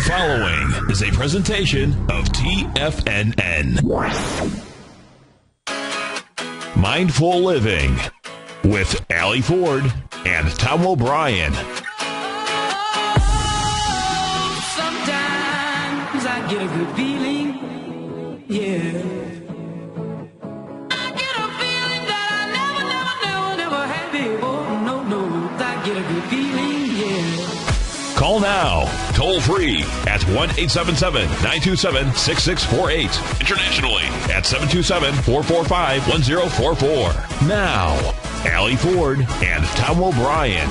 The following is a presentation of TFNN. Mindful Living with Allie Ford and Tom O'Brien. Sometimes I get a good feeling, yeah. I get a feeling that I never had before. No, I get a good feeling, yeah. Call now, toll free at 1-877-927-6648. Internationally at 727-445-1044. Now, Allie Ford and Tom O'Brien.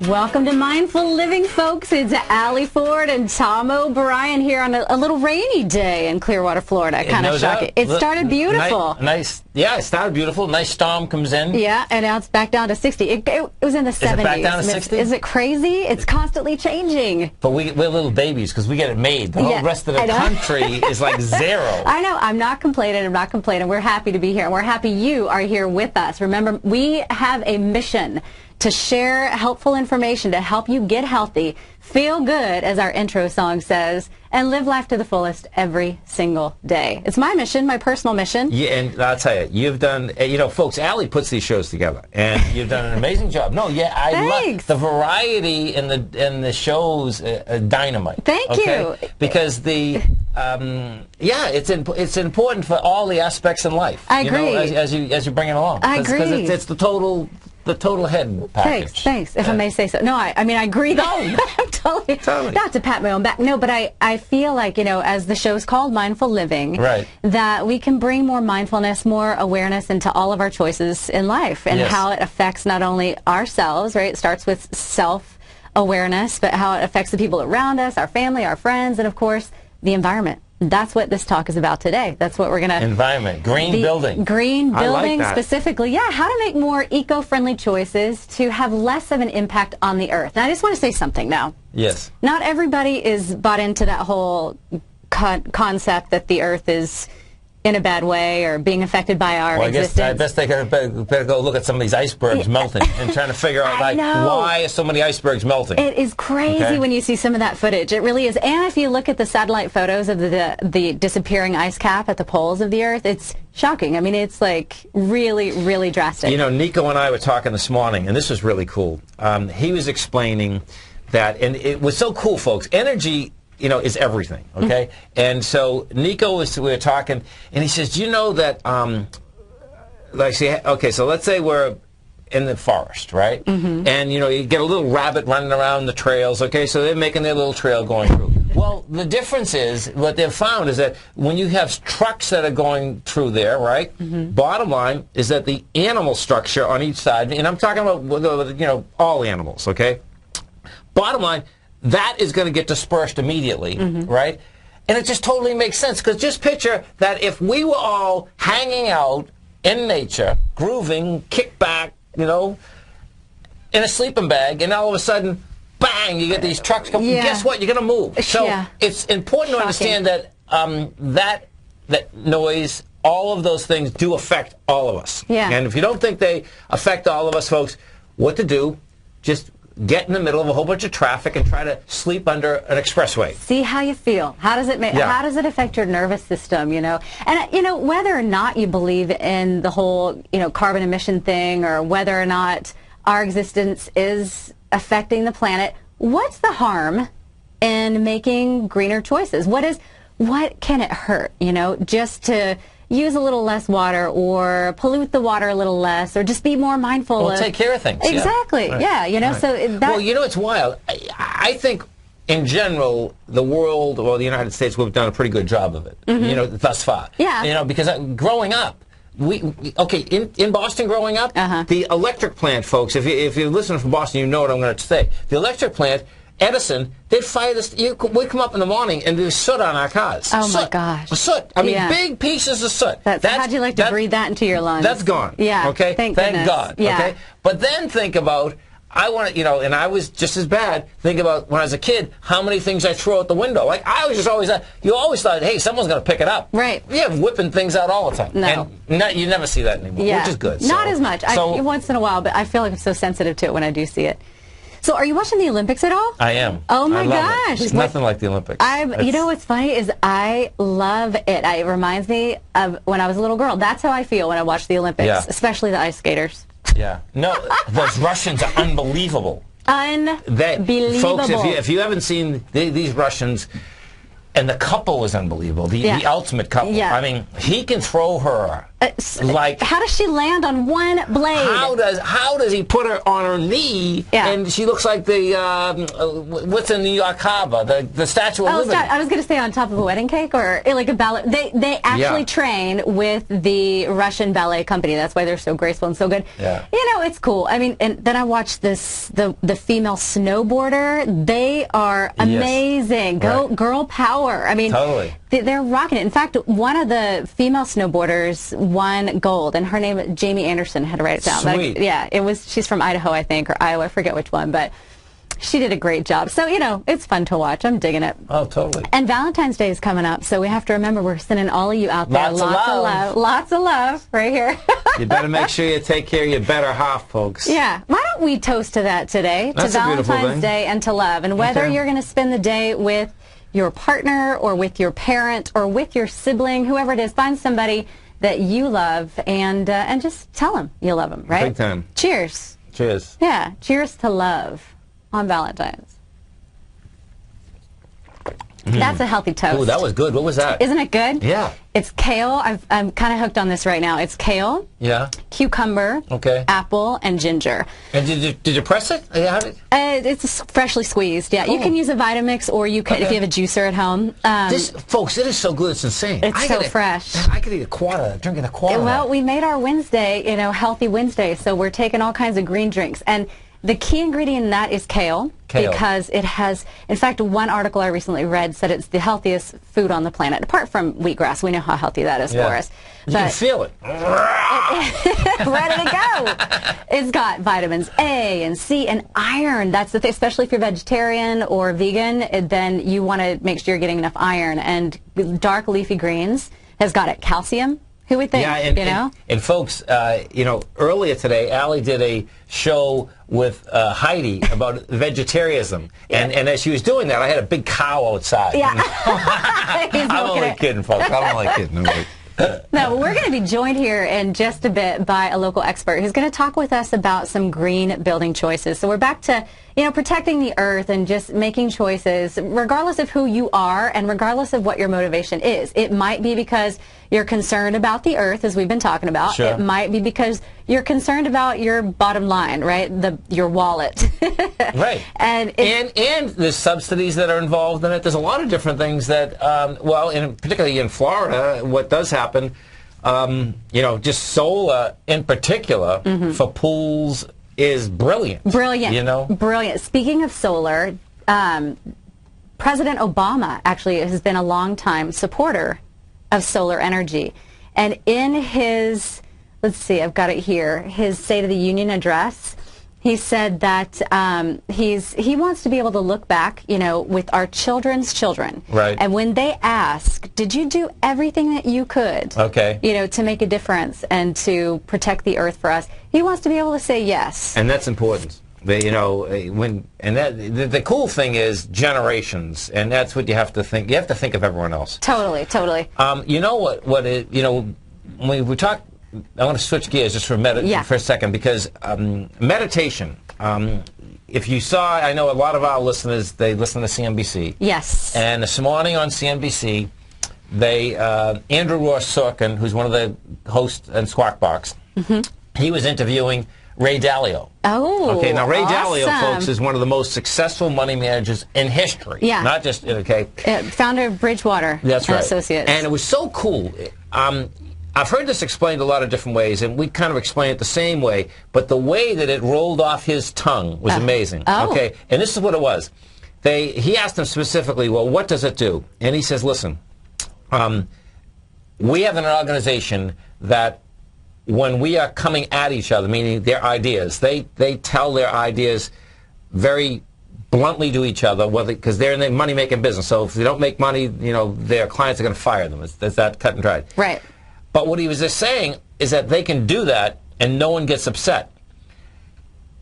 Welcome to Mindful Living, folks. It's Allie Ford and Tom O'Brien here on a little rainy day in Clearwater, Florida. Kind of shocking. It started beautiful. Nice. Yeah, it started beautiful. Nice storm comes in. Yeah, and now it's back down to 60. It was in the 70s. Is it back down to 60? Is it crazy? It's constantly changing. But we're little babies because we get it made. The whole rest of the country is like zero. I know. I'm not complaining. We're happy to be here. And we're happy you are here with us. Remember, we have a mission to share helpful information to help you get healthy, feel good, as our intro song says, and live life to the fullest every single day. It's my mission, my personal mission. Yeah, and I'll tell you, you've done, folks, Allie puts these shows together, and you've done an amazing job. No, yeah, I love the variety in the shows, dynamite. Thank you. Because it's important for all the aspects in life. I agree. As you bring it along. I agree. Because it's the total head package. Thanks, if I may say so. No, I agree. Totally. Not to pat my own back. No, but I feel like, as the show's called Mindful Living, right, that we can bring more mindfulness, more awareness into all of our choices in life and how it affects not only ourselves, right? It starts with self-awareness, but how it affects the people around us, our family, our friends, and of course, the environment. That's what this talk is about today. That's what we're going to... Environment. Green building. Green building, like specifically. Yeah, how to make more eco-friendly choices to have less of an impact on the earth. Now, I just want to say something now. Yes. Not everybody is bought into that whole concept that the earth is in a bad way or being affected by our existence. I guess they better go look at some of these icebergs melting and trying to figure out why are so many icebergs melting. It is crazy when you see some of that footage. It really is. And if you look at the satellite photos of the disappearing ice cap at the poles of the earth, it's shocking. I mean, it's like really, really drastic. Nico and I were talking this morning, and this was really cool. He was explaining that, and it was so cool, folks. Energy is everything, okay? And so Nico we were talking, and he says, do you know that, so let's say we're in the forest, right? Mm-hmm. And, you get a little rabbit running around the trails, okay? So they're making their little trail going through. Well, the difference is, what they've found is that when you have trucks that are going through there, right? Mm-hmm. Bottom line is that the animal structure on each side, and I'm talking about, all animals, okay? Bottom line, that is going to get dispersed immediately, right? And it just totally makes sense, because just picture that if we were all hanging out in nature, grooving, kick back, in a sleeping bag, and all of a sudden, bang, you get these trucks coming. Yeah. Guess what? You're going to move. So it's important to understand that that noise, all of those things do affect all of us. Yeah. And if you don't think they affect all of us, folks, what to do, just get in the middle of a whole bunch of traffic and try to sleep under an expressway. See how you feel. How does it how does it affect your nervous system, And whether or not you believe in the whole, carbon emission thing, or whether or not our existence is affecting the planet, what's the harm in making greener choices? What can it hurt, just to use a little less water or pollute the water a little less or just be more mindful of... take care of things. Exactly. Yeah, Right. So that... Well, it's wild. I think, in general, the world, or the United States, we've done a pretty good job of it, thus far. Yeah. Because growing up, in Boston growing up, the electric plant, folks, if you listen from Boston, you know what I'm going to say. The electric plant, Edison, they'd fire this. We'd come up in the morning and there's soot on our cars. Oh, my gosh. Soot. I mean, big pieces of soot. How'd you like to breathe that into your lungs? That's gone. Yeah. Okay? Thank God. Yeah. Okay? But then think about, and I was just as bad, think about when I was a kid, how many things I threw out the window. Like, you always thought, hey, someone's going to pick it up. Right. Yeah, whipping things out all the time. No. And you never see that anymore, which is good. Not as much. Once in a while, but I feel like I'm so sensitive to it when I do see it. So are you watching the Olympics at all? I am. Oh my I love gosh. It. It's nothing like the Olympics. You know what's funny is I love it. It reminds me of when I was a little girl. That's how I feel when I watch the Olympics, especially the ice skaters. Yeah. No, those Russians are unbelievable. Unbelievable. Folks, if you haven't seen these Russians, and the couple was unbelievable. The ultimate couple. Yeah. I mean, he can throw her like. How does she land on one blade? How does he put her on her knee? Yeah. And she looks like the what's in New York Harbor, the Statue of Liberty. I was going to say on top of a wedding cake or like a ballet. They actually train with the Russian ballet company. That's why they're so graceful and so good. Yeah. You know, it's cool. I mean, and then I watched the female snowboarder. They are amazing. Right. Girl power. I mean, totally. They're rocking it. In fact, one of the female snowboarders won gold, and her name Jamie Anderson. Had to write it down. Sweet. She's from Idaho, I think, or Iowa. I forget which one, but she did a great job. So, you know, it's fun to watch. I'm digging it. Oh, totally. And Valentine's Day is coming up, so we have to remember we're sending all of you out there lots of love. Lots of love right here. You better make sure you take care of your better half, folks. Yeah. Why don't we toast to that today? That's to a beautiful Valentine's thing. Day and to love. And whether you're going to spend the day with your partner or with your parent or with your sibling, whoever it is, find somebody that you love and just tell them you love them, right? Big time. Cheers. Cheers. Yeah, cheers to love on Valentine's. That's a healthy toast. Oh, that was good. What was that? Isn't it good? Yeah. It's kale. I'm kind of hooked on this right now. It's kale, cucumber, apple, and ginger. And did you press it? It's freshly squeezed. Yeah, you can use a Vitamix, or you can if you have a juicer at home. Folks, it is so good. It's insane. It's so fresh. I could eat drinking a quarter. Well, we made our Wednesday, Healthy Wednesday, so we're taking all kinds of green drinks. And the key ingredient in that is kale, because it has, in fact, one article I recently read said it's the healthiest food on the planet, apart from wheatgrass. We know how healthy that is for us. You can feel it. Ready to go. It's got vitamins A and C and iron. That's the thing, especially if you're vegetarian or vegan, then you want to make sure you're getting enough iron. And dark leafy greens has got it. Calcium. Who would think, and folks, earlier today, Allie did a show with Heidi about vegetarianism. And as she was doing that, I had a big cow outside. Yeah. I'm only kidding, folks. I'm only kidding. No, we're going to be joined here in just a bit by a local expert who's going to talk with us about some green building choices. So we're back to, protecting the earth and just making choices regardless of who you are and regardless of what your motivation is. It might be because you're concerned about the earth, as we've been talking about. Sure. It might be because you're concerned about your bottom line, right? Your wallet. Right. And there's subsidies that are involved in it. There's a lot of different things that, particularly in Florida, what does happen, just solar in particular for pools is brilliant. Brilliant. Brilliant. Speaking of solar, President Obama actually has been a longtime supporter of solar energy. And in his, let's see, I've got it here, his State of the Union address, he said that he wants to be able to look back, with our children's children. Right. And when they ask, did you do everything that you could, to make a difference and to protect the earth for us, he wants to be able to say yes. And that's important. The cool thing is generations, and that's what you have to think. You have to think of everyone else. Totally. When we talk, I want to switch gears just for a second, because meditation. If you saw, I know a lot of our listeners, they listen to CNBC. Yes. And this morning on CNBC, Andrew Ross Sorkin, who's one of the hosts in Squawk Box, he was interviewing Ray Dalio. Oh, okay. Now, Ray Dalio, awesome. folks, is one of the most successful money managers in history. Yeah. Not just, founder of Bridgewater Associates. And it was so cool. I've heard this explained a lot of different ways, and we kind of explain it the same way, but the way that it rolled off his tongue was amazing. Okay. And this is what it was. He asked him specifically, well, what does it do? And he says, listen, we have an organization that when we are coming at each other, meaning their ideas, they tell their ideas very bluntly to each other, because they're in the money-making business. So if they don't make money, their clients are going to fire them. It's that cut and dried. Right. But what he was just saying is that they can do that and no one gets upset.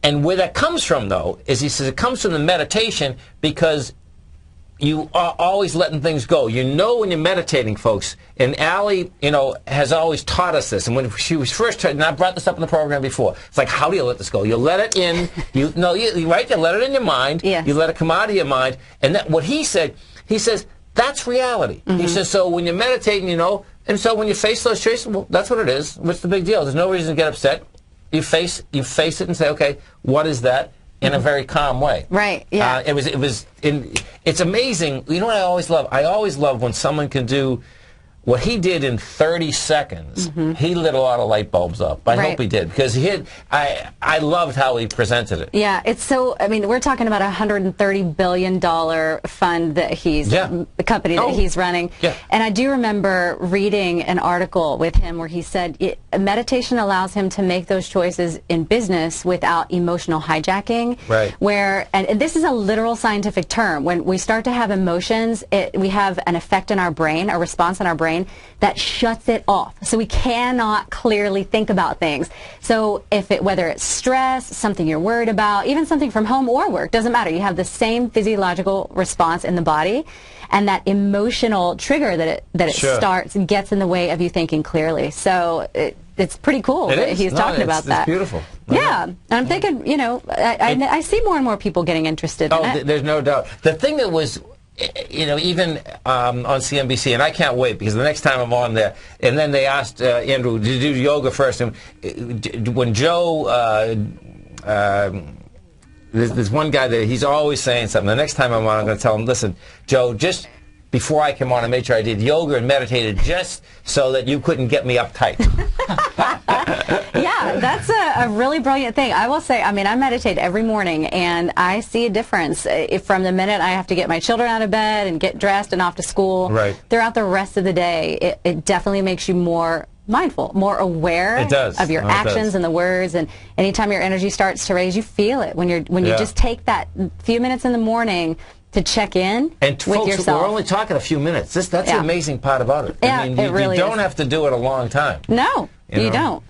And where that comes from, though, is he says it comes from the meditation because you are always letting things go. You know when you're meditating, folks, and Allie, has always taught us this. And when she was first taught, and I brought this up in the program before, it's like, how do you let this go? You let it in. You let it in your mind. Yes. You let it come out of your mind. And what he says, that's reality. He says, so when you're meditating, and so when you face those choices, well, that's what it is. What's the big deal? There's no reason to get upset. You face it and say, okay, what is that? In a very calm way. Right. Yeah. It's amazing. You know what I always love? I always love when someone can do what he did in 30 seconds. He lit a lot of light bulbs up. I hope he did, because I loved how he presented it. Yeah, it's so, we're talking about a $130 billion fund that the company that he's running. Yeah. And I do remember reading an article with him where he said meditation allows him to make those choices in business without emotional hijacking. Right. And this is a literal scientific term. When we start to have emotions, we have an effect in our brain, a response in our brain that shuts it off. So we cannot clearly think about things. So whether it's stress, something you're worried about, even something from home or work, doesn't matter. You have the same physiological response in the body, and that emotional trigger that it starts gets in the way of you thinking clearly. So it's pretty cool that he's talking about that. It's beautiful. Yeah. And I'm thinking, I see more and more people getting interested in it. There's no doubt. The thing that was, even on CNBC, and I can't wait, because the next time I'm on there, and then they asked Andrew to do yoga first, and when Joe, there's one guy that he's always saying something. The next time I'm on, I'm going to tell him, listen, Joe, just before I came on, I made sure I did yoga and meditated just so that you couldn't get me uptight. Yeah, that's a really brilliant thing. I will say, I meditate every morning, and I see a difference from the minute I have to get my children out of bed and get dressed and off to school. Right. Throughout the rest of the day, it definitely makes you more mindful, more aware of your actions and the words. And anytime your energy starts to raise, you feel it when you just take that few minutes in the morning to check in with folks, yourself. We're only talking a few minutes. That's the amazing part about it. Yeah, you really don't have to do it a long time. No, you don't.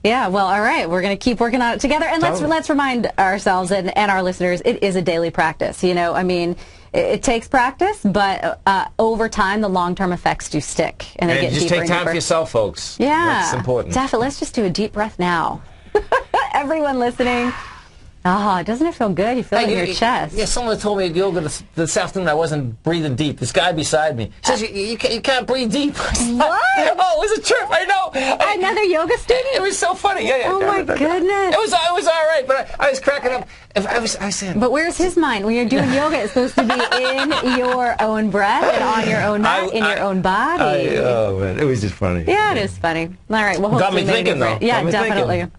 Yeah, well, all right. We're going to keep working on it together. And let's remind ourselves and our listeners, it is a daily practice. It takes practice, but over time, the long-term effects do stick. And they get just deeper take time and deeper. for yourself, folks. Yeah. That's important. Definitely. Let's just do a deep breath now. Everyone listening. Doesn't it feel good? You feel it in your chest. Yeah, someone told me at yoga this afternoon I wasn't breathing deep. This guy beside me says, you can't breathe deep. What? It was a trip, I know. Another yoga student? It was so funny. Yeah. Oh, my goodness. It was all right, but I was cracking up. I was saying. But where's his mind? When you're doing yoga, it's supposed to be in your own breath and on your own mat, in your own body. Oh, man. It was just funny. Yeah, it is funny. All right. Well, got me thinking, though. Yeah, definitely.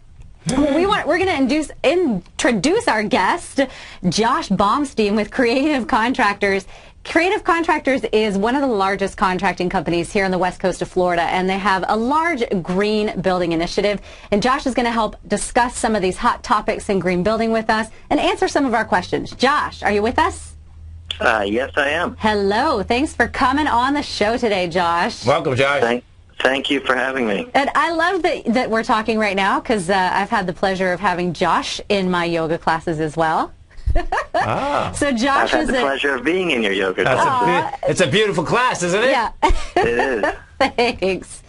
We're going to introduce our guest, Josh Baumstein with Creative Contractors. Creative Contractors is one of the largest contracting companies here on the west coast of Florida, and they have a large green building initiative. And Josh is going to help discuss some of these hot topics in green building with us and answer some of our questions. Josh, are you with us? Yes, I am. Hello. Thanks for coming on the show today, Josh. Welcome, Josh. Thank you for having me. And I love that we're talking right now, because I've had the pleasure of having Josh in my yoga classes as well. So Josh I've had the pleasure of being in your yoga class. It's a beautiful class, isn't it? Yeah. It is. Thanks.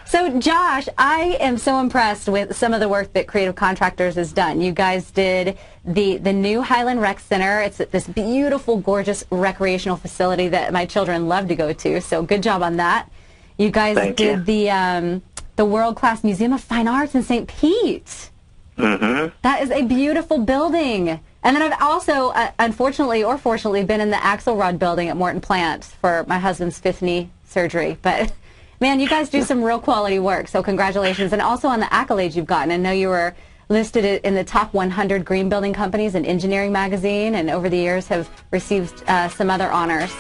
So Josh, I am so impressed with some of the work that Creative Contractors has done. You guys did the new Highland Rec Center. It's this beautiful, gorgeous recreational facility that my children love to go to. So good job on that. You guys did the world-class Museum of Fine Arts in St. Pete. Mm-hmm. That is a beautiful building. And then I've also, unfortunately or fortunately, been in the Axelrod building at Morton Plant for my husband's fifth knee surgery. But, man, you guys do some real quality work, so congratulations. And also on the accolades you've gotten. I know you were listed in the top 100 green building companies in Engineering Magazine, and over the years have received some other honors.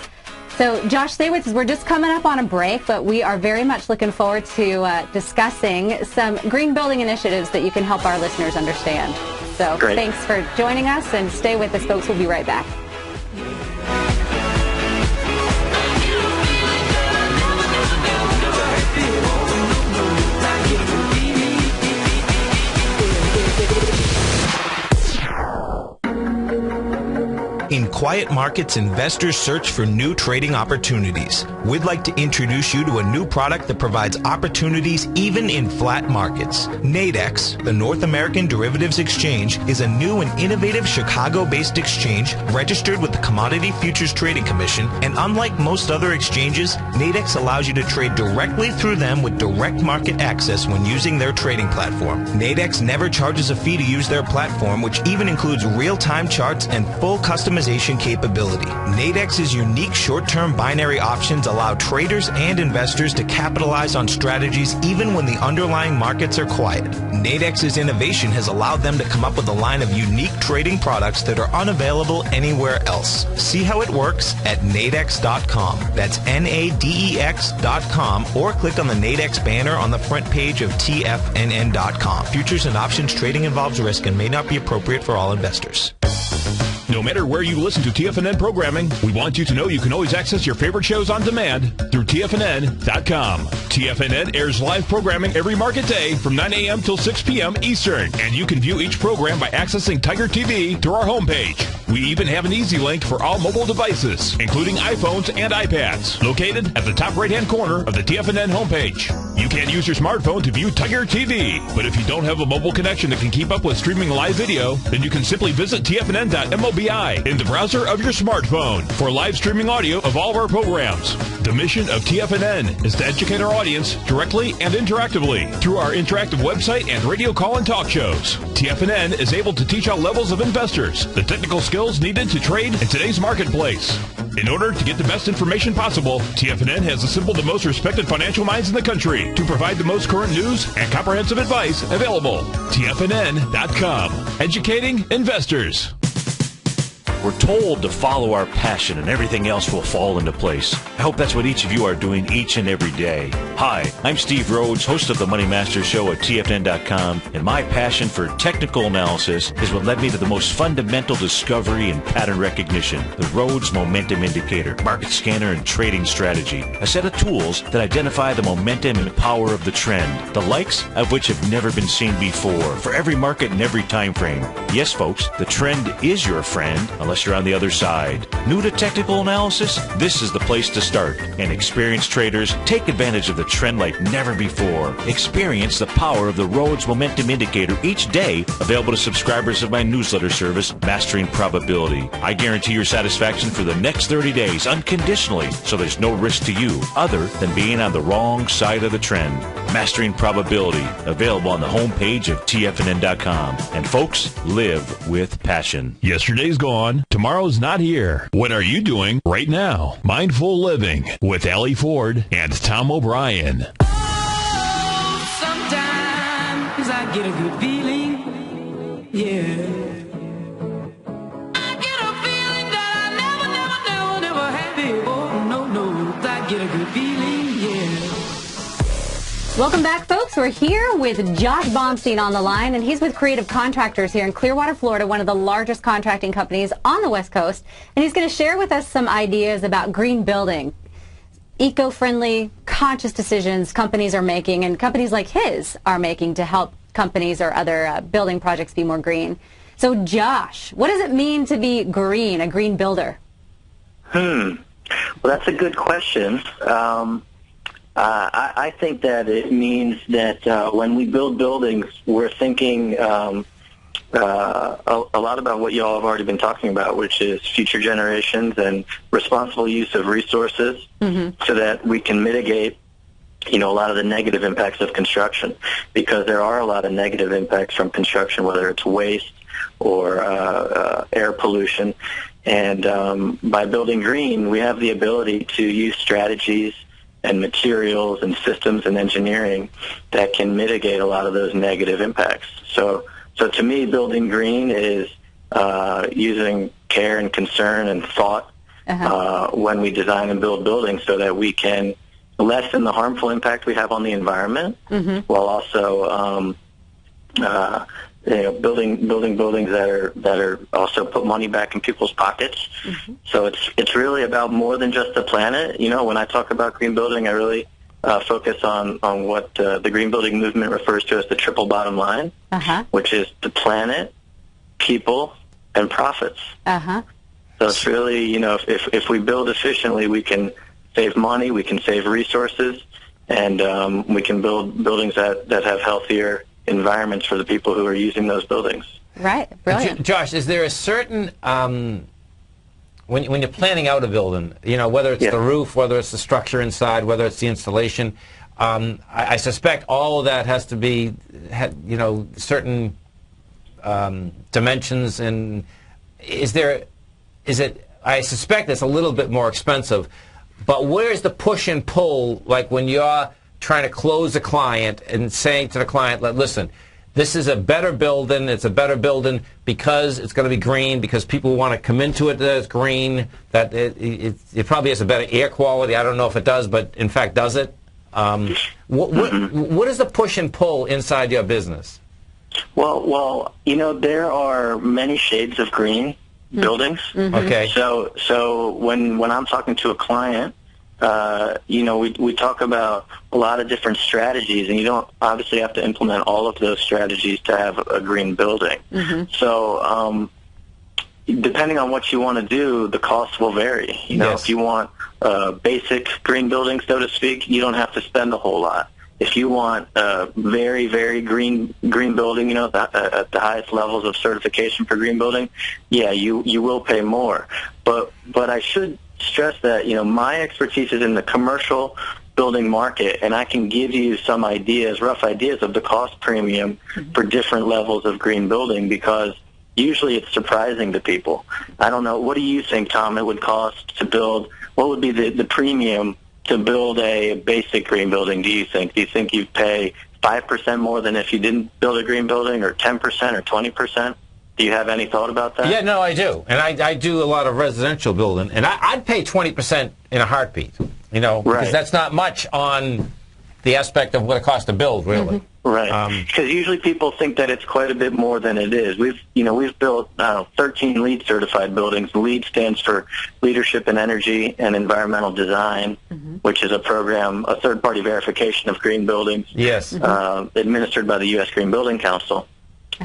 So, Josh, stay with us. We're just coming up on a break, but we are very much looking forward to discussing some green building initiatives that you can help our listeners understand. So, Thanks for joining us, and stay with us, folks. We'll be right back. quiet markets, investors search for new trading opportunities. We'd like to introduce you to a new product that provides opportunities even in flat markets. Nadex, the North American Derivatives Exchange, is a new and innovative Chicago-based exchange registered with the Commodity Futures Trading Commission, and unlike most other exchanges, Nadex allows you to trade directly through them with direct market access when using their trading platform. Nadex never charges a fee to use their platform, which even includes real-time charts and full customization capability. Nadex's unique short-term binary options allow traders and investors to capitalize on strategies even when the underlying markets are quiet. Nadex's innovation has allowed them to come up with a line of unique trading products that are unavailable anywhere else. See how it works at nadex.com. That's NADEX.com, or click on the Nadex banner on the front page of TFNN.com. Futures and options trading involves risk and may not be appropriate for all investors. No matter where you listen to TFNN programming, we want you to know you can always access your favorite shows on demand through TFNN.com. TFNN airs live programming every market day from 9 a.m. till 6 p.m. Eastern, and you can view each program by accessing Tiger TV through our homepage. We even have an easy link for all mobile devices, including iPhones and iPads, located at the top right-hand corner of the TFNN homepage. You can use your smartphone to view Tiger TV, but if you don't have a mobile connection that can keep up with streaming live video, then you can simply visit TFNN.mobi in the browser of your smartphone for live streaming audio of all of our programs. The mission of TFNN is to educate our audience directly and interactively through our interactive website and radio call and talk shows. TFNN is able to teach all levels of investors the technical skills needed to trade in today's marketplace. In order to get the best information possible, TFNN has assembled the most respected financial minds in the country to provide the most current news and comprehensive advice available. TFNN.com. Educating investors. We're told to follow our passion and everything else will fall into place. I hope that's what each of you are doing each and every day. Hi, I'm Steve Rhodes, host of the Money Master Show at TFNN.com, and my passion for technical analysis is what led me to the most fundamental discovery in pattern recognition, the Rhodes Momentum Indicator, market scanner, and trading strategy, a set of tools that identify the momentum and power of the trend, the likes of which have never been seen before, for every market and every time frame. Yes, folks, the trend is your friend, unless you're on the other side. New to technical analysis? This is the place to start. And experienced traders take advantage of the trend like never before. Experience the power of the Rhodes Momentum Indicator each day, available to subscribers of my newsletter service, Mastering Probability. I guarantee your satisfaction for the next 30 days unconditionally, so there's no risk to you other than being on the wrong side of the trend. Mastering Probability, available on the homepage of TFNN.com. And folks, live with passion. Yesterday's gone. Tomorrow's not here. What are you doing right now? Mindful Living with Allie Ford and Tom O'Brien. Oh, sometimes I get a good feeling, yeah. I get a feeling that I never had before. No, I get a good feeling, yeah. Welcome back, folks. We're here with Josh Baumstein on the line, and he's with Creative Contractors here in Clearwater, Florida, one of the largest contracting companies on the West Coast. And he's going to share with us some ideas about green building, eco-friendly, conscious decisions companies are making, and companies like his are making to help companies or other building projects be more green. So, Josh, what does it mean to be green, a green builder? Well, that's a good question. I think that it means that when we build buildings, we're thinking a lot about what you all have already been talking about, which is future generations and responsible use of resources, so that we can mitigate, a lot of the negative impacts of construction, because there are a lot of negative impacts from construction, whether it's waste or air pollution. And by building green, we have the ability to use strategies and materials and systems and engineering that can mitigate a lot of those negative impacts. So to me, building green is using care and concern and thought when we design and build buildings, so that we can lessen the harmful impact we have on the environment, while also building buildings that are also put money back in people's pockets. So it's really about more than just the planet. When I talk about green building, I really focus on what the green building movement refers to as the triple bottom line, which is the planet, people, and profits. So it's really, you know, if we build efficiently, we can save money, we can save resources, and we can build buildings that have healthier environments for the people who are using those buildings. Right, brilliant. Josh, is there a certain, when you're planning out a building, you know, whether it's the roof, whether it's the structure inside, whether it's the installation, I suspect all of that has to be, you know, certain dimensions, and I suspect it's a little bit more expensive, but where's the push and pull, like when you're trying to close a client and saying to the client, listen, this is a better building, it's a better building because it's going to be green, because people want to come into it that it's green, that it probably has a better air quality. I don't know if it does, but in fact does it? What is the push and pull inside your business? Well, you know, there are many shades of green buildings. Okay. So when I'm talking to a client, you know, we talk about a lot of different strategies, and you don't obviously have to implement all of those strategies to have a green building. So depending on what you want to do, the cost will vary. You know, if you want a basic green building, so to speak, you don't have to spend a whole lot. If you want a very, very green building, you know, at the highest levels of certification for green building, yeah, you will pay more. But I should stress that, you know, my expertise is in the commercial building market, and I can give you some ideas, rough ideas of the cost premium for different levels of green building, because usually it's surprising to people. I don't know, what do you think, Tom, it would cost to build, what would be the premium to build a basic green building, do you think? Do you think you'd pay 5% more than if you didn't build a green building, or 10% or 20%? Do you have any thought about that? Yeah, no, I do. And I do a lot of residential building, and I'd pay 20% in a heartbeat, you know, because that's not much on the aspect of what it costs to build, really. Right. Because usually people think that it's quite a bit more than it is. We've built 13 LEED certified buildings. LEED stands for Leadership in Energy and Environmental Design, which is a program, a third-party verification of green buildings. Yes. Administered by the U.S. Green Building Council.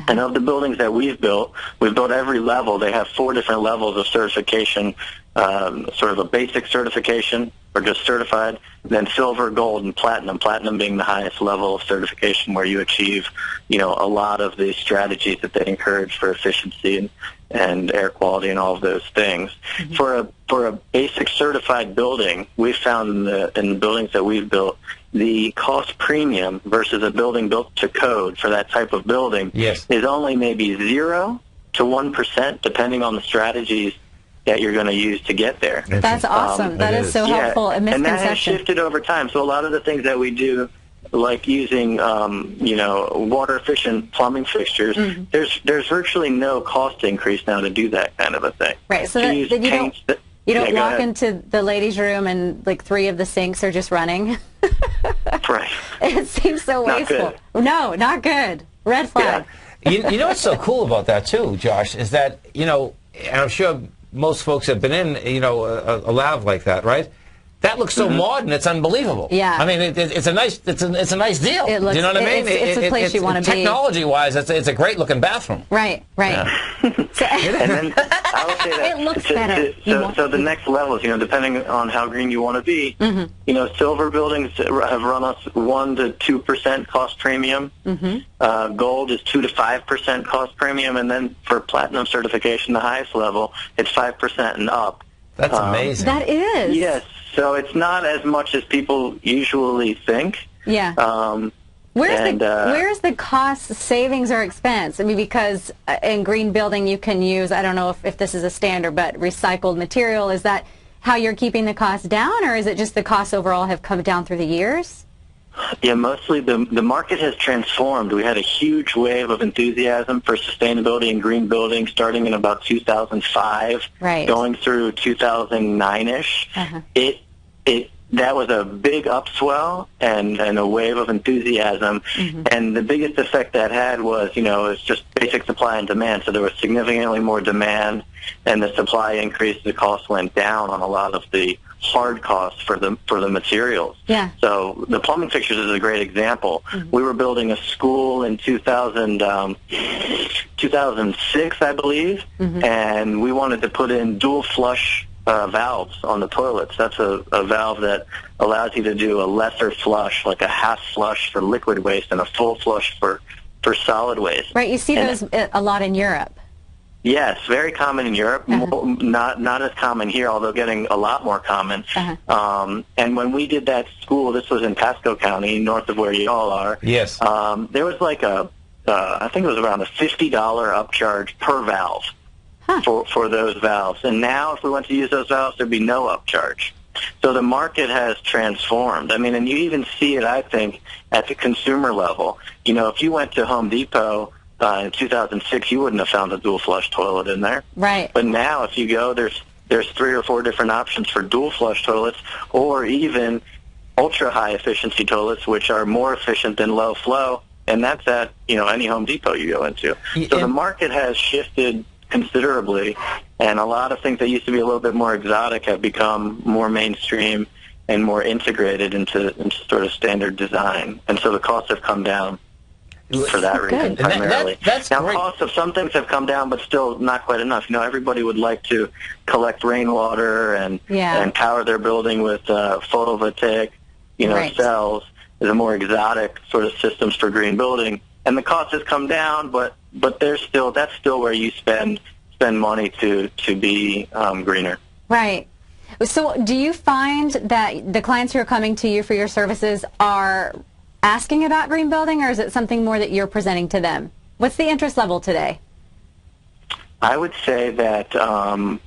And of the buildings that we've built every level. They have 4 different levels of certification, sort of a basic certification, or just certified, then silver, gold, and platinum. Platinum being the highest level of certification, where you achieve, you know, a lot of the strategies that they encourage for efficiency and air quality and all of those things. For a basic certified building, we've found in the buildings that we've built, the cost premium versus a building built to code for that type of building is only maybe 0 to 1%, depending on the strategies that you're going to use to get there. That's awesome. That is so helpful. A misconception. And that has shifted over time. So a lot of the things that we do, like using, you know, water-efficient plumbing fixtures, there's virtually no cost increase now to do that kind of a thing. Right. So that you don't walk into the ladies' room and like 3 of the sinks are just running. Right. It seems so wasteful. Not good. No, not good. Red flag. Yeah. You know what's so cool about that too, Josh, is that, you know, and I'm sure most folks have been in, you know, a lab like that, right? That looks so modern, it's unbelievable. Yeah. I mean, it's a nice deal. It looks, you know what I mean? It's a place you want to be. Technology-wise, it's a great-looking bathroom. Right, right. Yeah. So, and then I would say that it looks better. So the next levels, you know, depending on how green you want to be, you know, silver buildings have run us 1 to 2% cost premium. Gold is 2 to 5% cost premium, and then for platinum certification, the highest level, it's 5% and up. That's amazing. That is. Yes. So it's not as much as people usually think. Yeah. Where's the cost, savings, or expense? I mean, because in green building you can use, I don't know if this is a standard, but recycled material. Is that how you're keeping the cost down, or is it just the costs overall have come down through the years? Yeah, mostly the market has transformed. We had a huge wave of enthusiasm for sustainability and green building starting in about 2005, going through 2009-ish. That was a big upswell and a wave of enthusiasm. And the biggest effect that had was, you know, it's just basic supply and demand. So there was significantly more demand, and the supply increased, the cost went down on a lot of the hard costs for the materials. Yeah. So the plumbing fixtures is a great example. We were building a school in 2006, I believe, and we wanted to put in dual flush valves on the toilets. That's a valve that allows you to do a lesser flush, like a half flush for liquid waste and a full flush for solid waste. Right, you see those a lot in Europe. Yes, very common in Europe. Not as common here, although getting a lot more common. And when we did that school, this was in Pasco County, north of where you all are. Yes. There was like I think it was around a $50 upcharge per valve for those valves. And now if we went to use those valves, there'd be no upcharge. So the market has transformed. I mean, and you even see it, I think, at the consumer level. You know, if you went to Home Depot in 2006, you wouldn't have found a dual flush toilet in there. Right. But now, if you go, there's 3 or 4 different options for dual flush toilets, or even ultra high efficiency toilets, which are more efficient than low flow, and that's at any Home Depot you go into. So the market has shifted considerably, and a lot of things that used to be a little bit more exotic have become more mainstream and more integrated into sort of standard design, and so the costs have come down for that reason primarily. That's now, great. Costs of some things have come down, but still not quite enough. Everybody would like to collect rainwater and power their building with photovoltaic, cells. The more exotic sort of systems for green building, and the cost has come down, but that's still where you spend money to be greener. Right. So do you find that the clients who are coming to you for your services are asking about green building, or is it something more that you're presenting to them? What's the interest level today? I would say that a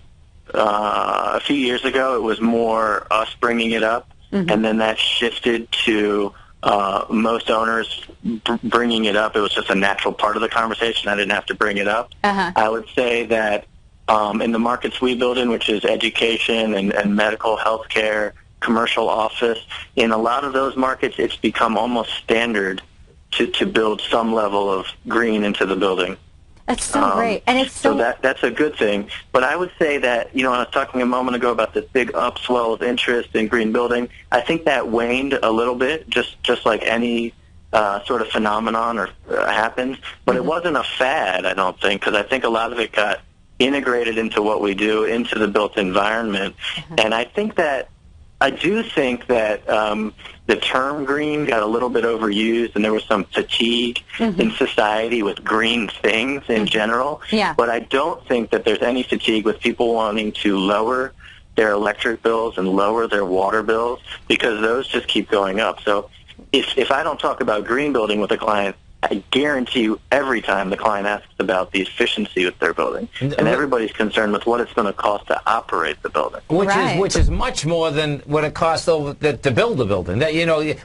few years ago it was more us bringing it up, and then that shifted to most owners bringing it up. It was just a natural part of the conversation. I didn't have to bring it up. I would say that in the markets we build in, which is education and medical, healthcare, commercial office, in a lot of those markets it's become almost standard to build some level of green into the building. That's so great. And it's so that's a good thing. But I would say that, I was talking a moment ago about this big upswell of interest in green building. I think that waned a little bit, just like any sort of phenomenon happens. But it wasn't a fad, I don't think, because I think a lot of it got integrated into what we do, into the built environment. And I do think that the term green got a little bit overused, and there was some fatigue in society with green things in general. But I don't think that there's any fatigue with people wanting to lower their electric bills and lower their water bills, because those just keep going up. So if I don't talk about green building with a client, I guarantee you every time the client asks about the efficiency with their building, and everybody's concerned with what it's going to cost to operate the building. Which is much more than what it costs to build the building. That,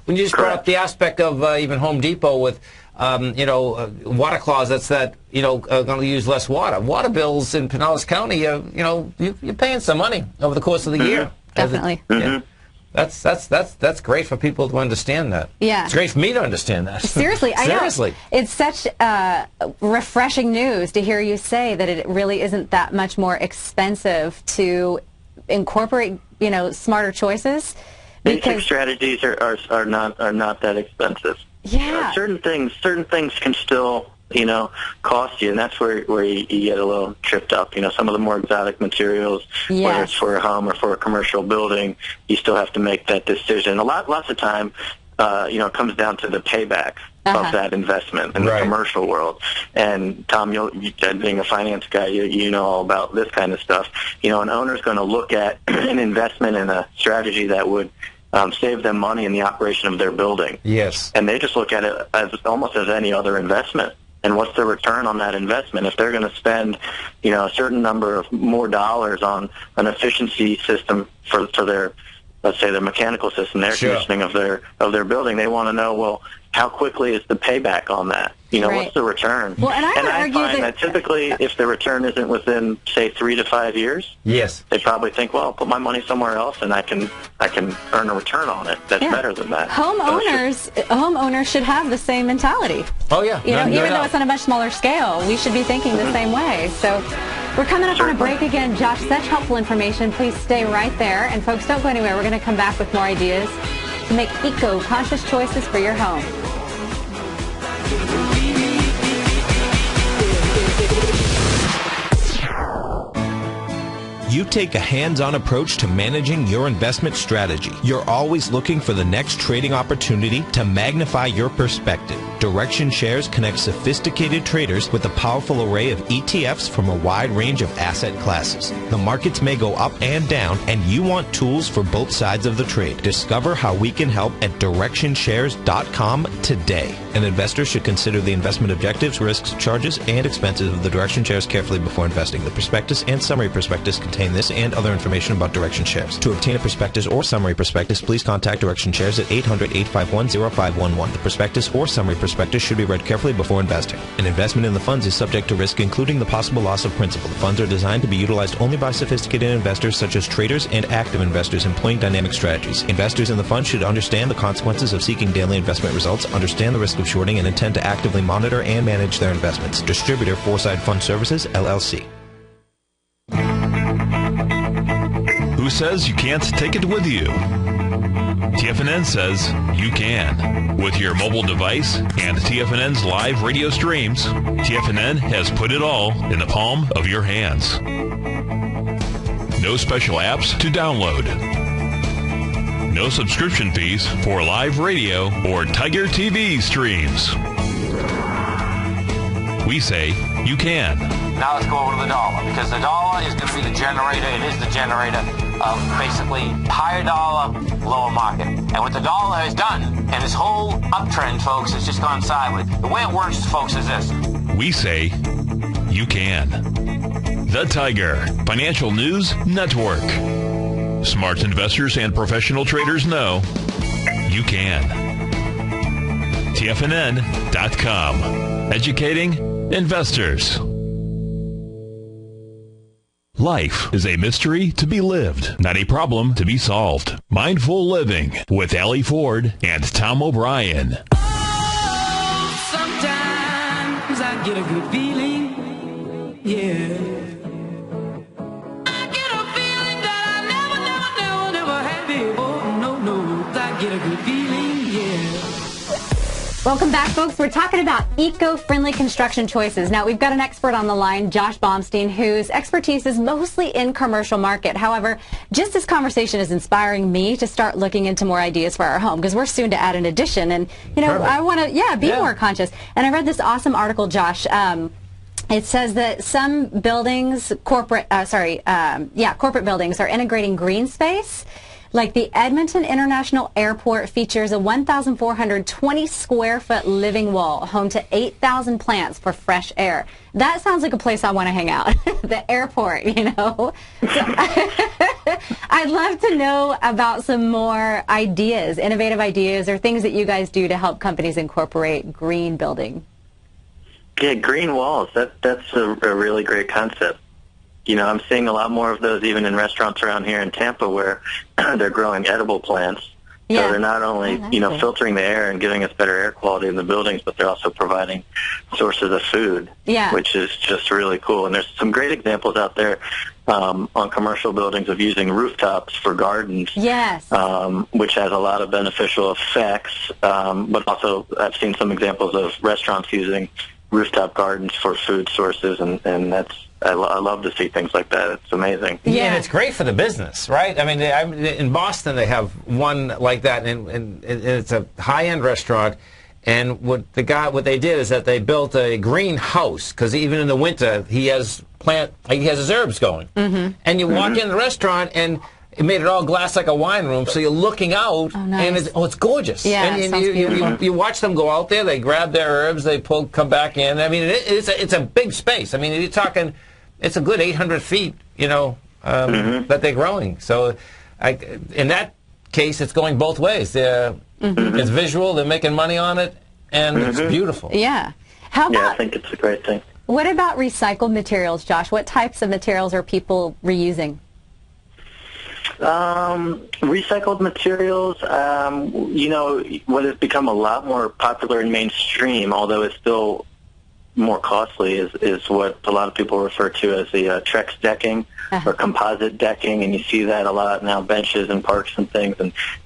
when you just brought up the aspect of even Home Depot with water closets that are going to use less water. Water bills in Pinellas County, you're paying some money over the course of the year. Definitely. That's great for people to understand that. Yeah. It's great for me to understand that. Seriously, I know. Seriously. It's such refreshing news to hear you say that it really isn't that much more expensive to incorporate, smarter choices. Basic strategies are not that expensive. Yeah. Certain things can still cost you, and that's where you get a little tripped up. Some of the more exotic materials, whether it's for a home or for a commercial building, you still have to make that decision. Lots of time, it comes down to the payback of that investment in the commercial world. And Tom, being a finance guy, you know all about this kind of stuff. An owner's going to look at an investment in a strategy that would save them money in the operation of their building. Yes. And they just look at it as almost as any other investment. And what's the return on that investment? If they're going to spend, a certain number of more dollars on an efficiency system for their, let's say, their mechanical system, the air conditioning of their building, they want to know, well, how quickly is the payback on that? What's the return? Well, and I find that typically, if the return isn't within, say, 3 to 5 years, they probably think, well, I'll put my money somewhere else, and I can earn a return on it that's better than that. Homeowners should have the same mentality. Oh yeah. Even though it's on a much smaller scale, we should be thinking the same way. So. We're coming up on a break again. Josh, such helpful information. Please stay right there. And folks, don't go anywhere. We're going to come back with more ideas to make eco-conscious choices for your home. You take a hands-on approach to managing your investment strategy. You're always looking for the next trading opportunity to magnify your perspective. Direction Shares connects sophisticated traders with a powerful array of ETFs from a wide range of asset classes. The markets may go up and down, and you want tools for both sides of the trade. Discover how we can help at DirectionShares.com today. An investor should consider the investment objectives, risks, charges, and expenses of the Direction Shares carefully before investing. The prospectus and summary prospectus contain this and other information about Direction Shares. To obtain a prospectus or summary prospectus, please contact Direction Shares at 800-851-0511. The prospectus or summary prospectus should be read carefully before investing. An investment in the funds is subject to risk, including the possible loss of principal. The funds are designed to be utilized only by sophisticated investors such as traders and active investors employing dynamic strategies. Investors in the fund should understand the consequences of seeking daily investment results, understand the risk of shorting, and intend to actively monitor and manage their investments. Distributor, Foreside Fund Services, LLC. Who says you can't take it with you? TFNN says you can. With your mobile device and TFNN's live radio streams, TFNN has put it all in the palm of your hands. No special apps to download. No subscription fees for live radio or Tiger TV streams. We say you can. Now let's go over to the dollar, because the dollar is going to be the generator. It is the generator of basically higher dollar, lower market. And what the dollar has done, and this whole uptrend, folks, has just gone sideways. The way it works, folks, is this. We say you can. The Tiger Financial News Network. Smart investors and professional traders know you can. TFNN.com. Educating investors. Life is a mystery to be lived, not a problem to be solved. Mindful Living with Allie Ford and Tom O'Brien. Oh, sometimes I get a good feeling, yeah. I get a feeling that I never had before. No, I get a good feeling, yeah. Welcome back, folks. We're talking about eco-friendly construction choices. Now, we've got an expert on the line, Josh Baumstein, whose expertise is mostly in commercial market. However, just this conversation is inspiring me to start looking into more ideas for our home, because we're soon to add an addition. And, you know, I want to, be more conscious. And I read this awesome article, Josh. It says that some buildings, corporate buildings are integrating green space. Like the Edmonton International Airport features a 1,420 square foot living wall, home to 8,000 plants for fresh air. That sounds like a place I want to hang out. The airport, you know. So, I'd love to know about some more ideas, innovative ideas, or things that you guys do to help companies incorporate green building. Yeah, green walls. That's a really great concept. You know, I'm seeing a lot more of those even in restaurants around here in Tampa where they're growing edible plants. Yeah. So they're not only, filtering the air and giving us better air quality in the buildings, but they're also providing sources of food, which is just really cool. And there's some great examples out there on commercial buildings of using rooftops for gardens, which has a lot of beneficial effects. But also I've seen some examples of restaurants using rooftop gardens for food sources, and that's I love to see things like that. It's amazing. Yeah, and it's great for the business, right? I mean, in Boston they have one like that, and it's a high-end restaurant. And what they did is that they built a greenhouse, because even in the winter he has his herbs going. Mm-hmm. And you walk in the restaurant and it made it all glass like a wine room, so you're looking out, and it's gorgeous. Yeah, and you watch them go out there, they grab their herbs, they come back in. I mean, it's a big space. I mean, you're talking, it's a good 800 feet, that they're growing. So in that case, it's going both ways. It's visual, they're making money on it, and it's beautiful. Yeah. How about, I think it's a great thing. What about recycled materials, Josh? What types of materials are people reusing? Recycled materials, what has become a lot more popular and mainstream, although it's still more costly is what a lot of people refer to as the Trex decking or composite decking, and you see that a lot now, benches and parks and things,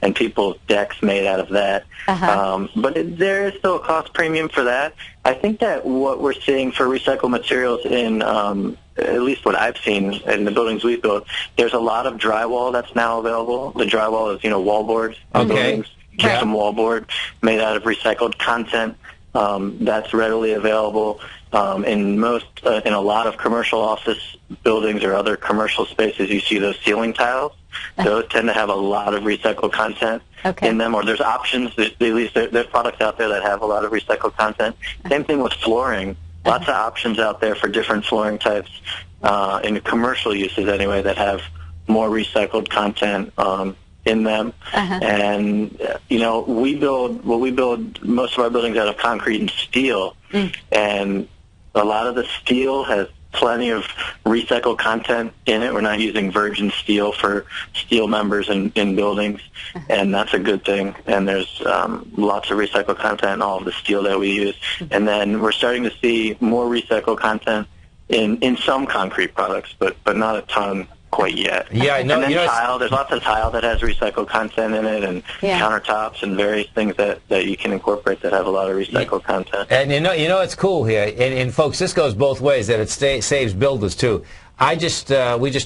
and people's decks made out of that. But there is still a cost premium for that. I think that what we're seeing for recycled materials in at least what I've seen in the buildings we've built, there's a lot of drywall that's now available. The drywall is, wallboards. Buildings. Gypsum wallboard made out of recycled content. That's readily available in a lot of commercial office buildings or other commercial spaces. You see those ceiling tiles; those tend to have a lot of recycled content in them. Or there's options. There's products out there that have a lot of recycled content. Same thing with flooring. Lots of options out there for different flooring types in commercial uses anyway that have more recycled content in them. And we build most of our buildings out of concrete and steel, and a lot of the steel has plenty of recycled content in it. We're not using virgin steel for steel members in buildings, and that's a good thing. And there's lots of recycled content in all of the steel that we use. And then we're starting to see more recycled content in some concrete products, but not a ton quite yet. Yeah, no, and then tile. There's lots of tile that has recycled content in it, and countertops and various things that you can incorporate that have a lot of recycled content. And it's cool here, and folks, this goes both ways. That it saves builders too. We just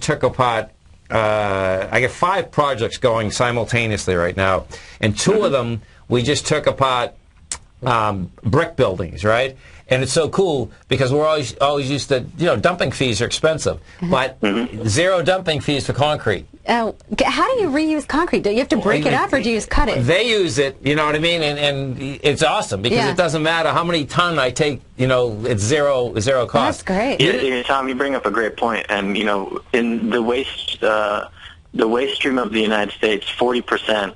took apart. I got 5 projects going simultaneously right now, and 2 of them we just took apart brick buildings, right? And it's so cool because we're always used to, dumping fees are expensive, but zero dumping fees for concrete. How do you reuse concrete? Do you have to break it up or do you just cut it? They use it, you know what I mean? And it's awesome because it doesn't matter how many ton I take, it's zero cost. That's great. Tom, you bring up a great point. And, in the waste stream of the United States, 40%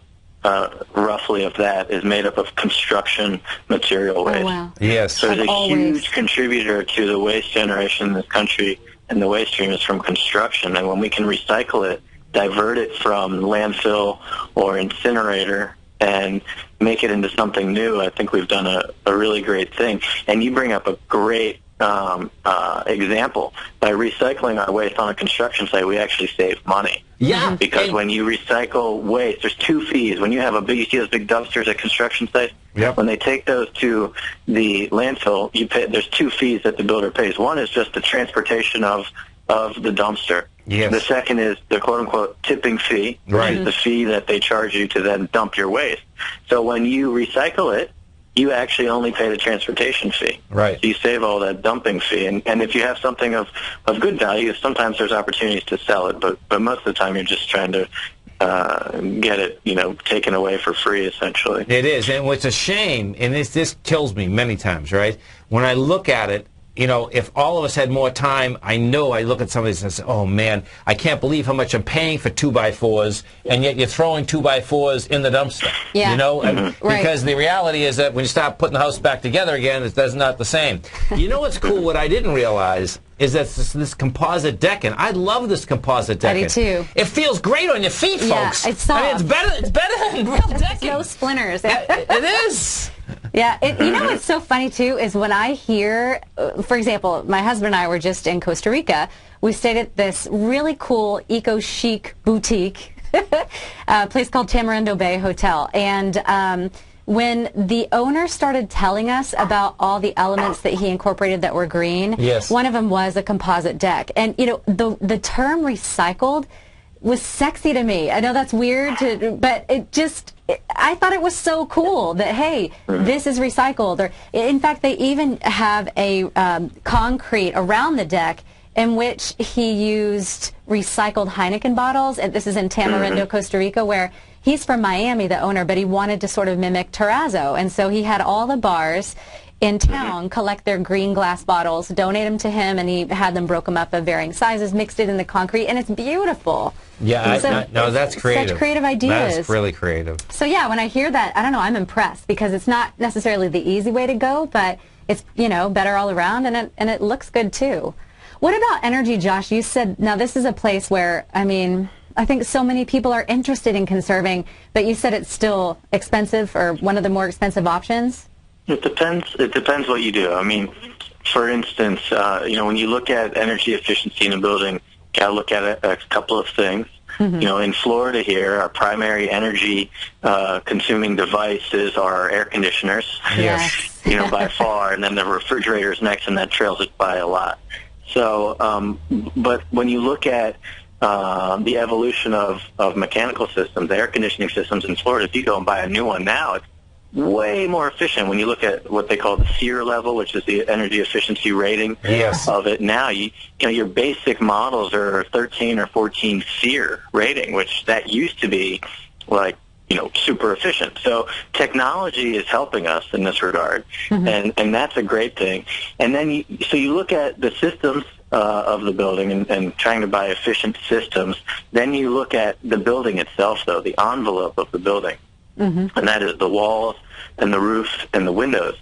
roughly of that is made up of construction material waste. Oh, wow. Yes. So it's a huge contributor to the waste generation in this country, and the waste stream is from construction. And when we can recycle it, divert it from landfill or incinerator and make it into something new, I think we've done a really great thing. And you bring up a great example. By recycling our waste on a construction site, we actually save money. Yeah. Because when you recycle waste, there's 2 fees. When you have you see those big dumpsters at construction sites? Yep. When they take those to the landfill, there's 2 fees that the builder pays. One is just the transportation of the dumpster. Yes. The second is the quote-unquote tipping fee, which is the fee that they charge you to then dump your waste. So when you recycle it, you actually only pay the transportation fee. Right. So you save all that dumping fee. And if you have something of good value, sometimes there's opportunities to sell it, but most of the time you're just trying to get it, taken away for free, essentially. It is, and what's a shame, and this kills me many times, right? When I look at it, if all of us had more time, I look at some of these and say, oh man, I can't believe how much I'm paying for 2x4s, and yet you're throwing 2x4s in the dumpster. Yeah. Because the reality is that when you start putting the house back together again, it's not the same. You know what's cool? What I didn't realize is that this composite decking. I love this composite decking. I do too. It feels great on your feet, folks. Yeah, it's soft. It's better than real decking. No splinters. It is. Yeah, what's so funny too is when I hear, for example, my husband and I were just in Costa Rica. We stayed at this really cool eco-chic boutique, a place called Tamarindo Bay Hotel. And when the owner started telling us about all the elements that he incorporated that were green, one of them was a composite deck. And, the term recycled was sexy to me. I know that's weird, but I thought it was so cool that, hey, this is recycled. Or, in fact, they even have a concrete around the deck in which he used recycled Heineken bottles. And this is in Tamarindo, Costa Rica, where he's from Miami, the owner, but he wanted to sort of mimic terrazzo. And so he had all the bars in town collect their green glass bottles, donate them to him, and he had them broke them up of varying sizes, mixed it in the concrete, and it's beautiful. Yeah, that's creative. Such creative ideas. That's really creative. So yeah, when I hear that, I don't know, I'm impressed because it's not necessarily the easy way to go, but it's, better all around, and it looks good too. What about energy, Josh? You said, now this is a place where, I think so many people are interested in conserving, but you said it's still expensive or one of the more expensive options? It depends what you do. for instance, when you look at energy efficiency in a building, you got to look at a couple of things. Mm-hmm. In Florida here, our primary energy consuming devices are air conditioners. Yes. By far, and then the refrigerators next, and that trails it by a lot. So, but when you look at the evolution of mechanical systems, air conditioning systems in Florida, if you go and buy a new one now, it's way more efficient. When you look at what they call the SEER level, which is the energy efficiency rating of it now, your basic models are 13 or 14 SEER rating, which that used to be like, super efficient. So technology is helping us in this regard, and that's a great thing. And then you look at the systems of the building and trying to buy efficient systems. Then you look at the building itself, though, the envelope of the building, and that is the walls and the roof and the windows.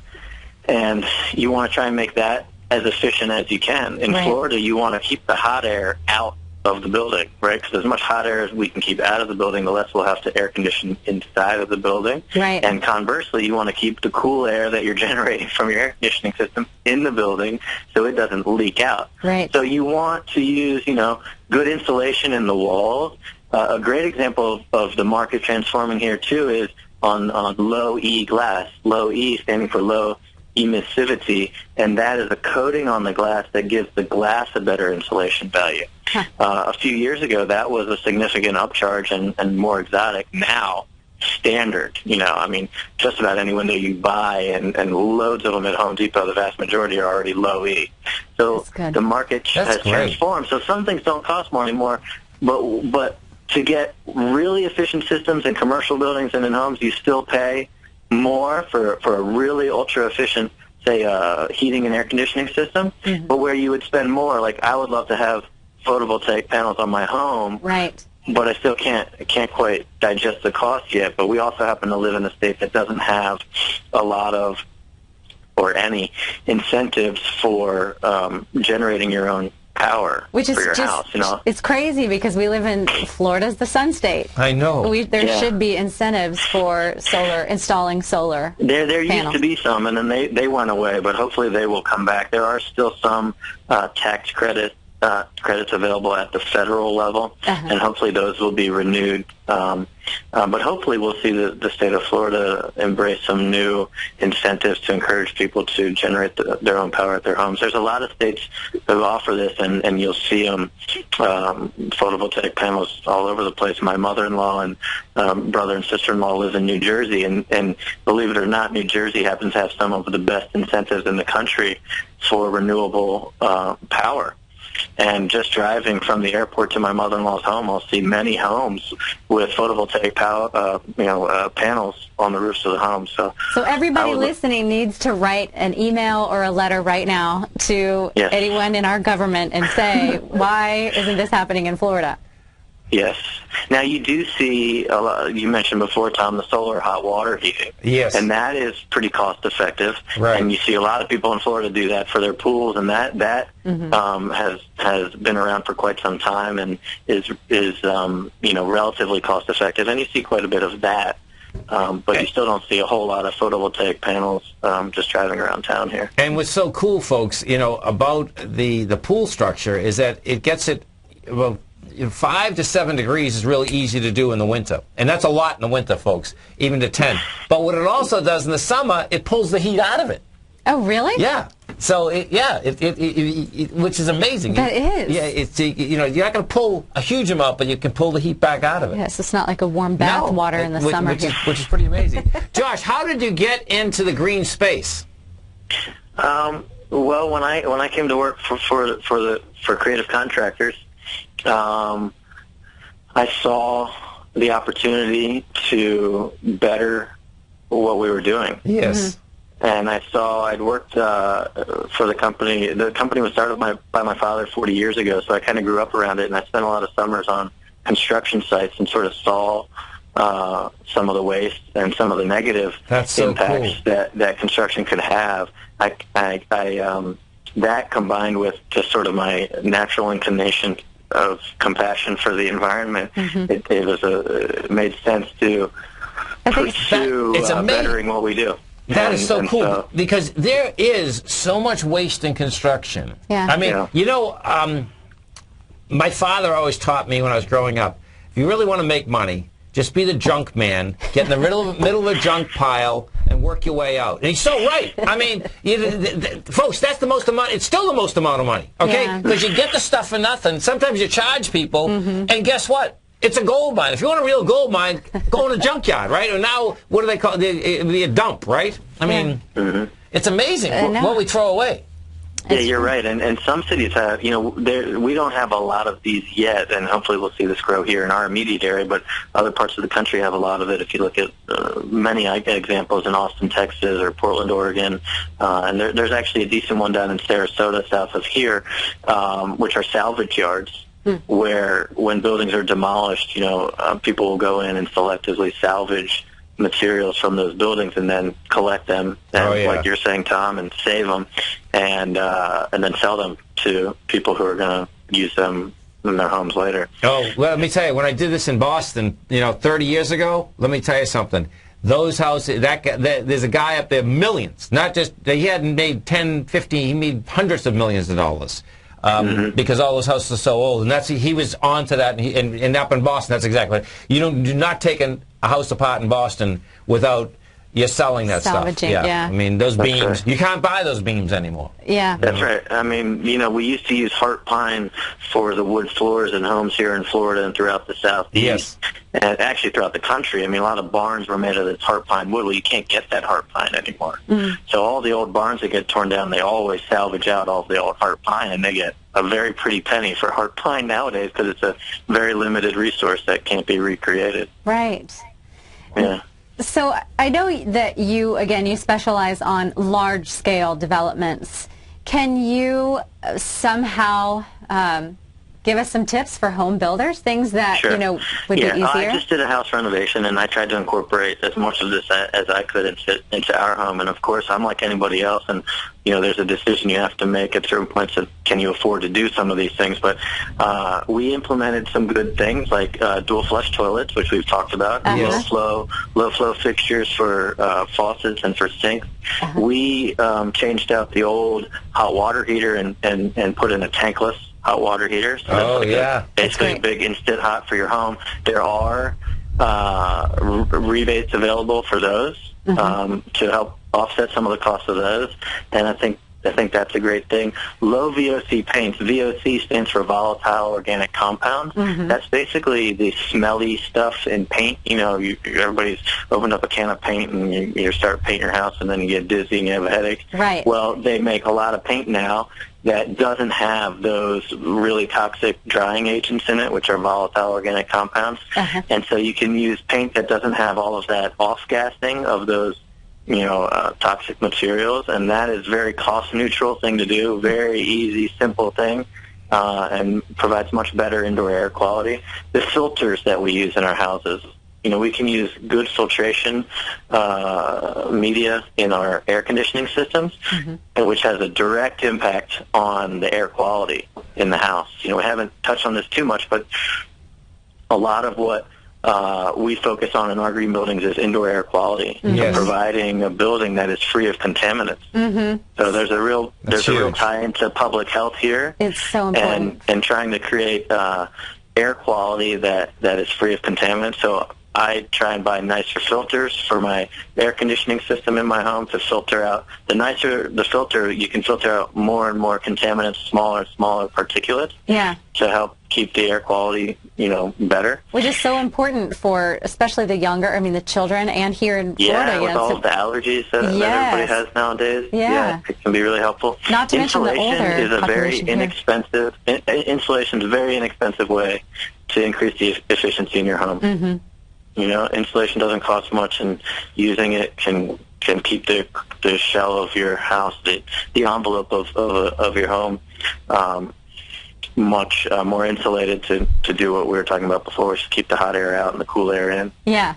And you want to try and make that as efficient as you can. In Florida, you want to keep the hot air out of the building, right? Because as much hot air as we can keep out of the building, the less we'll have to air condition inside of the building. Right. And conversely, you want to keep the cool air that you're generating from your air conditioning system in the building so it doesn't leak out. Right. So you want to use, good insulation in the walls. A great example of the market transforming here, too, is on low E glass. Low E standing for low emissivity, and that is a coating on the glass that gives the glass a better insulation value. A few years ago, that was a significant upcharge and more exotic. Now, standard. Just about any window you buy, and loads of them at Home Depot, the vast majority are already low E. So the market has transformed. So some things don't cost more anymore, but to get really efficient systems in commercial buildings and in homes, you still pay more for a really ultra-efficient, say, heating and air conditioning system, but where you would spend more, like I would love to have photovoltaic panels on my home, right? But I still can't quite digest the cost yet. But we also happen to live in a state that doesn't have a lot of or any incentives for generating your own power for your house. It's crazy because we live in Florida's the sun state. I know. There should be incentives for installing solar. There panels. used to be some, and then they went away, but hopefully they will come back. There are still some tax credits available at the federal level, and hopefully those will be renewed. But hopefully we'll see the state of Florida embrace some new incentives to encourage people to generate their own power at their homes. There's a lot of states that offer this, and you'll see them, photovoltaic panels all over the place. My mother-in-law and brother and sister-in-law live in New Jersey, and believe it or not, New Jersey happens to have some of the best incentives in the country for renewable power. And just driving from the airport to my mother-in-law's home, I'll see many homes with photovoltaic power, panels on the roofs of the home. So everybody listening needs to write an email or a letter right now to anyone in our government and say, why isn't this happening in Florida? Yes. Now, you do see, you mentioned before, Tom, the solar hot water heating. Yes. And that is pretty cost-effective. Right. And you see a lot of people in Florida do that for their pools, and that has been around for quite some time and is relatively cost-effective. And you see quite a bit of that. But you still don't see a whole lot of photovoltaic panels just driving around town here. And what's so cool, folks, about the pool structure is that it gets it, 5 to 7 degrees is really easy to do in the winter. And that's a lot in the winter, folks, even to 10. But what it also does in the summer, it pulls the heat out of it. Oh, really? Yeah. So, which is amazing. That is. Yeah, you're not going to pull a huge amount, but you can pull the heat back out of it. Yes, it's not like a warm bath water in the summer. Which is pretty amazing. Josh, how did you get into the green space? Well, when I came to work for creative contractors, I saw the opportunity to better what we were doing. Yes. And I'd worked for the company. The company was started by my father 40 years ago, so I kind of grew up around it, and I spent a lot of summers on construction sites and sort of saw some of the waste and some of the negative impacts that construction could have. That combined with just sort of my natural inclination of compassion for the environment, it made sense to pursue bettering what we do. That is so cool, because there is so much waste in construction. Yeah. I mean, you know, my father always taught me when I was growing up, if you really want to make money, just be the junk man, get in the middle of a junk pile, and work your way out. And he's so right. I mean, folks, that's the most amount. It's still the most amount of money, okay? Because you get the stuff for nothing. Sometimes you charge people, and guess what? It's a gold mine. If you want a real gold mine, go in a junkyard, right? Or now, what do they call it? It'd be a dump, right? I mean, it's amazing what we throw away. Yeah, you're right. And some cities have, you know, we don't have a lot of these yet, and hopefully we'll see this grow here in our immediate area, but other parts of the country have a lot of it. If you look at many examples in Austin, Texas, or Portland, Oregon, and there's actually a decent one down in Sarasota, south of here, which are salvage yards, where when buildings are demolished, you know, people will go in and selectively salvage materials from those buildings and then collect them, and like you're saying, Tom, and save them, and then sell them to people who are going to use them in their homes later. Oh, well, let me tell you, when I did this in Boston, you know, 30 years ago, let me tell you something. Those houses, there's a guy up there, millions, not just, he hadn't made 10, 15, he made hundreds of millions of dollars. Because all those houses are so old, and he was on to that, and up in Boston, that's exactly it. You do not take a house apart in Boston without you're selling that stuff. Yeah. I mean, those beams, you can't buy those beams anymore. Yeah. That's right. I mean, you know, we used to use heart pine for the wood floors in homes here in Florida and throughout the Southeast. Yes. And actually throughout the country. I mean, a lot of barns were made of this heart pine wood. Well, you can't get that heart pine anymore. So all the old barns that get torn down, they always salvage out all the old heart pine, and they get a very pretty penny for heart pine nowadays because it's a very limited resource that can't be recreated. Right. Yeah. So I know that you specialize on large-scale developments. Can you somehow give us some tips for home builders, things that you know would be easier? I just did a house renovation, and I tried to incorporate as much of this as I could into our home. And of course, I'm like anybody else, and you know, there's a decision you have to make at certain points of can you afford to do some of these things. But we implemented some good things like dual flush toilets, which we've talked about, low flow fixtures for faucets and for sinks. We changed out the old hot water heater and put in a tankless hot water heater. So basically a big instant hot for your home. There are rebates available for those to help offset some of the cost of those, and I think that's a great thing. Low VOC paints. VOC stands for volatile organic compounds. That's basically the smelly stuff in paint. You know, everybody's opened up a can of paint and you start painting your house, and then you get dizzy and you have a headache. Right. Well, they make a lot of paint now that doesn't have those really toxic drying agents in it, which are volatile organic compounds. And so you can use paint that doesn't have all of that off-gassing of those, you know, toxic materials, and that is very cost-neutral thing to do, very easy, simple thing, and provides much better indoor air quality. The filters that we use in our houses, you know, we can use good filtration media in our air conditioning systems, and which has a direct impact on the air quality in the house. You know, we haven't touched on this too much, but a lot of what we focus on in our green buildings is indoor air quality, providing a building that is free of contaminants. So there's a real tie into public health here. It's so important. And trying to create air quality that is free of contaminants. So I try and buy nicer filters for my air conditioning system in my home to filter out. The nicer the filter, you can filter out more and more contaminants, smaller and smaller particulates to help keep the air quality, you know, better. Which is so important for especially the younger, I mean the children, and here in Florida. Yeah, with all of the allergies that everybody has nowadays. Yeah, it can be really helpful. Not to mention the older is a very inexpensive, insulation is a very inexpensive way to increase the efficiency in your home. You know, insulation doesn't cost much, and using it can keep the shell of your house, the envelope of your home, much more insulated to do what we were talking about before, which is keep the hot air out and the cool air in. Yeah.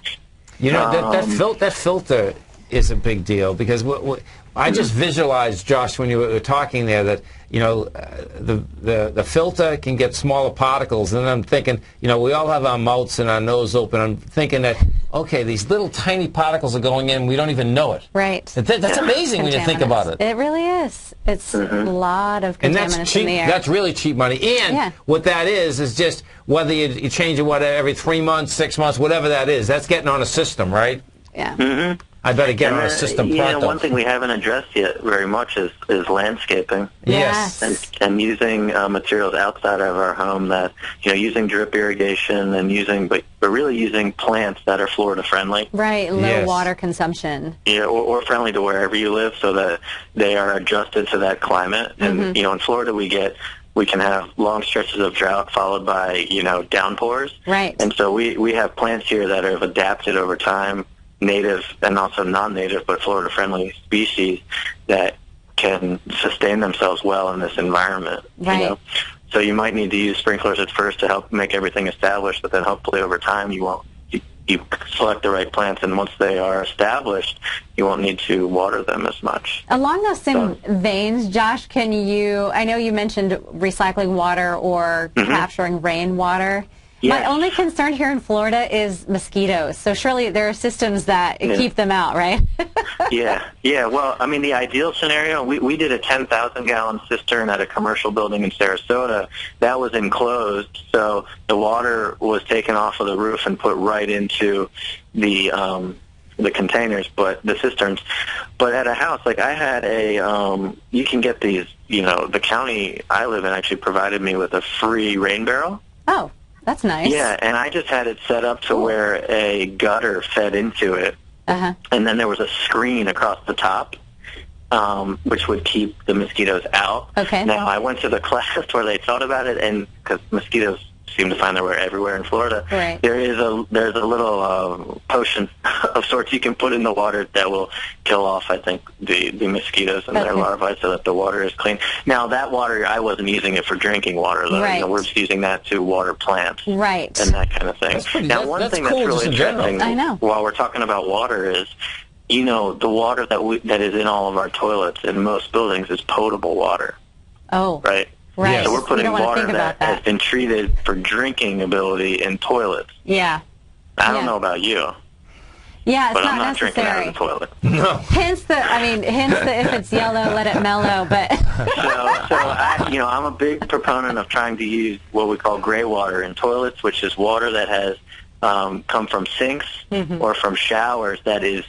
You know, that filter is a big deal, because I just visualized, Josh, when you were talking there, that the filter can get smaller particles, and I'm thinking, we all have our mouths and our nose open. I'm thinking that, okay, these little tiny particles are going in, we don't even know it. Right. That's amazing when you think about it. It really is. It's a lot of contaminants and that's cheap, in the air. That's really cheap money. And what that is just whether you change it every 3 months, 6 months, whatever that is. That's getting on a system, right? Yeah. I better get on a system pronto. One thing we haven't addressed yet very much is landscaping. Yes. And using materials outside of our home that, using drip irrigation and but really using plants that are Florida friendly. Right, low water consumption. Yeah, or friendly to wherever you live so that they are adjusted to that climate. And, in Florida we can have long stretches of drought followed by, downpours. Right. And so we have plants here that have adapted over time, native and also non-native but Florida-friendly species that can sustain themselves well in this environment. Right. So you might need to use sprinklers at first to help make everything established, but then hopefully over time you select the right plants, and once they are established, you won't need to water them as much. Along those same veins, Josh, I know you mentioned recycling water or capturing rainwater. Yes. My only concern here in Florida is mosquitoes. So surely there are systems that keep them out, right? Yeah. Well, I mean, the ideal scenario, we did a 10,000-gallon cistern at a commercial building in Sarasota. That was enclosed, so the water was taken off of the roof and put right into the containers, but the cisterns. But at a house, like I had you can get these, the county I live in actually provided me with a free rain barrel. Oh. That's nice. Yeah, and I just had it set up to where a gutter fed into it, and then there was a screen across the top, which would keep the mosquitoes out. Okay. Now, I went to the class where they taught about it, and because mosquitoes seem to find their way everywhere in Florida, right. there's a little potion of sorts you can put in the water that will kill off, I think, the mosquitoes and their larvae so that the water is clean. Now, that water, I wasn't using it for drinking water, though. Right. We're just using that to water plants. Right. And that kind of thing. Now, one thing that's really interesting while we're talking about water is, the water that is in all of our toilets in most buildings is potable water. Oh. Right? Right. So we're putting water that has been treated for drinking ability in toilets. Yeah. I don't know about you. Yeah, it's but not I'm not drinking out of the toilet. No. Hence the if it's yellow, let it mellow. But I'm a big proponent of trying to use what we call gray water in toilets, which is water that has come from sinks or from showers that is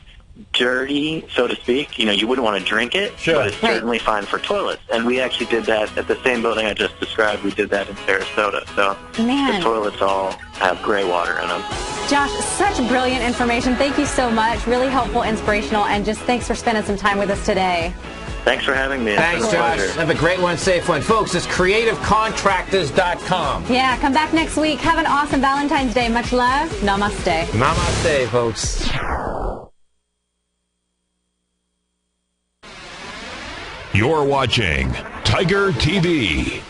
dirty, so to speak. You wouldn't want to drink it, but it's certainly fine for toilets. And we actually did that at the same building I just described. We did that in Sarasota. So the toilets all have gray water in them. Josh, such brilliant information. Thank you so much. Really helpful, inspirational, and just thanks for spending some time with us today. Thanks for having me. Thanks, Josh. Have a great one, safe one. Folks, it's creativecontractors.com. Yeah, come back next week. Have an awesome Valentine's Day. Much love. Namaste. Namaste, folks. You're watching Tiger TV.